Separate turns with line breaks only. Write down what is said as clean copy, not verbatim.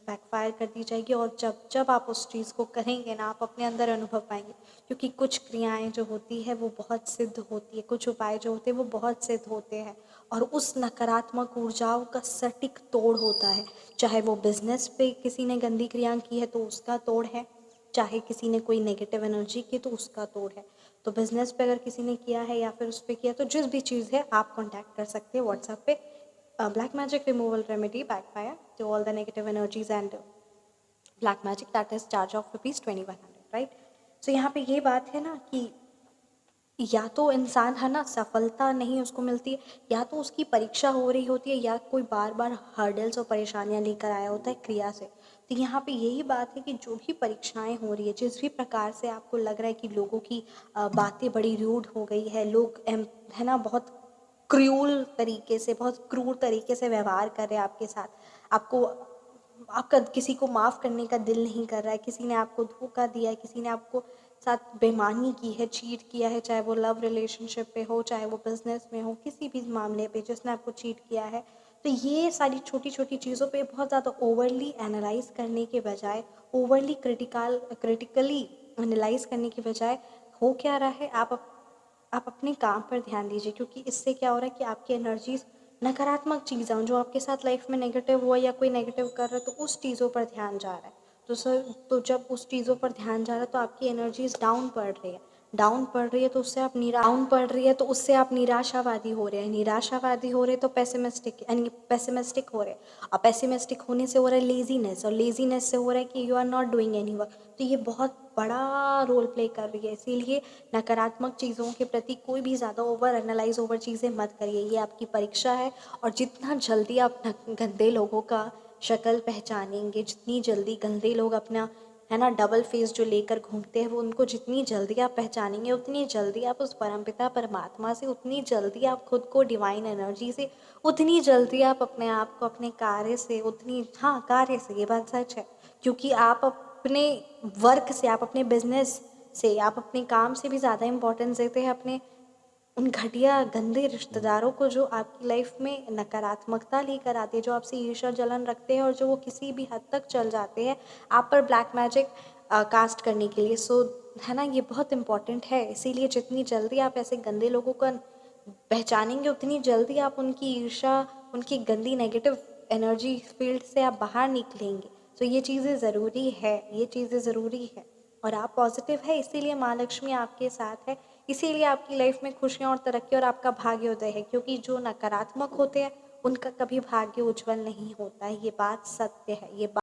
Backfire कर दी जाएगी। और जब जब आप उस चीज़ को करेंगे ना, आप अपने अंदर अनुभव पाएंगे, क्योंकि कुछ क्रियाएं जो होती है वो बहुत सिद्ध होती है, कुछ उपाय जो होते हैं वो बहुत सिद्ध होते हैं, और उस नकारात्मक ऊर्जाओं का सटीक तोड़ होता है। चाहे वो बिजनेस पे किसी ने गंदी क्रिया की है तो उसका तोड़ है, चाहे किसी ने कोई नेगेटिव एनर्जी की तो उसका तोड़ है। तो बिजनेस पे अगर किसी ने किया है या फिर उस पर किया, तो जिस भी चीज़ है आप कॉन्टैक्ट कर सकते हैं व्हाट्सएप पे। Black magic removal remedy backfire to all the negative energies and black magic that is charge of ₹2100, right. So यहाँ पे ये बात है ना कि या तो इंसान है ना सफलता नहीं उसको मिलती है, या तो उसकी परीक्षा हो रही होती है, या कोई बार बार हर्डल्स और परेशानियां लेकर आया होता है क्रिया से। तो यहाँ पे यही बात है कि जो भी परीक्षाएं हो रही है, जिस भी प्रकार से आपको लग रहा है कि लोगों की बातें बड़ी रूड हो गई है, लोग है ना बहुत क्रूर तरीके से, बहुत क्रूर तरीके से व्यवहार कर रहे हैं आपके साथ, आपको आपका किसी को माफ़ करने का दिल नहीं कर रहा है, किसी ने आपको धोखा दिया है, किसी ने आपको साथ बेईमानी की है, चीट किया है, चाहे वो लव रिलेशनशिप पे हो, चाहे वो बिजनेस में हो, किसी भी मामले पे जिसने आपको चीट किया है। तो ये सारी छोटी छोटी चीज़ों पे बहुत ज़्यादा ओवरली एनालाइज करने के बजाय, ओवरली क्रिटिकली एनालाइज करने के बजाय, हो क्या रहा है, आप अपने काम पर ध्यान दीजिए। क्योंकि इससे क्या हो रहा है कि आपकी एनर्जीज, नकारात्मक चीज़ें जो आपके साथ लाइफ में नेगेटिव हुआ या कोई नेगेटिव कर रहा है, तो उस चीज़ों पर ध्यान जा रहा है। तो सर, तो जब उस चीज़ों पर ध्यान जा रहा है तो आपकी एनर्जीज डाउन पड़ रही है, डाउन पड़ रही है तो उससे आप डाउन पड़ रही है तो उससे आप निराशावादी हो रहे हैं, निराशावादी हो रहे तो पेसिमिस्टिक, यानी पेसिमिस्टिक हो रहे हैं। और पेसिमिस्टिक होने से हो रहा है लेजीनेस, और लेजीनेस से हो रहा है कि you are not doing any work. तो ये बहुत बड़ा रोल प्ले कर रही है। इसीलिए नकारात्मक चीज़ों के प्रति कोई भी ज़्यादा ओवर एनालाइज, ओवर चीज़ें मत करिए, ये आपकी परीक्षा है। और जितना जल्दी आप गंदे लोगों का शक्ल पहचानेंगे, जितनी जल्दी गंदे लोग अपना है ना डबल फेस जो लेकर घूमते हैं, वो उनको जितनी जल्दी आप पहचानेंगे, उतनी जल्दी आप उस परमपिता परमात्मा से, उतनी जल्दी आप खुद को डिवाइन एनर्जी से, उतनी जल्दी आप अपने आप को अपने कार्य से, उतनी, हाँ, कार्य से, ये बात सच है। क्योंकि आप अपने वर्क से, आप अपने बिजनेस से, आप अपने काम से भी ज़्यादा इम्पोर्टेंस देते हैं अपने उन घटिया गंदे रिश्तेदारों को जो आपकी लाइफ में नकारात्मकता लेकर आते हैं, जो आपसे ईर्ष्या जलन रखते हैं, और जो वो किसी भी हद तक चल जाते हैं आप पर ब्लैक मैजिक कास्ट करने के लिए। सो है ना, ये बहुत इम्पॉर्टेंट है। इसीलिए जितनी जल्दी आप ऐसे गंदे लोगों का पहचानेंगे, उतनी जल्दी आप उनकी ईर्ष्या, उनकी गंदी नेगेटिव एनर्जी फील्ड से आप बाहर निकलेंगे। तो ये चीज़ें ज़रूरी है, ये चीज़ें ज़रूरी है। और आप पॉजिटिव है, इसीलिए माँ लक्ष्मी आपके साथ है, इसीलिए आपकी लाइफ में खुशियाँ और तरक्की और आपका भाग्योदय है। क्योंकि जो नकारात्मक होते हैं उनका कभी भाग्य उज्जवल नहीं होता है, ये बात सत्य है, ये बात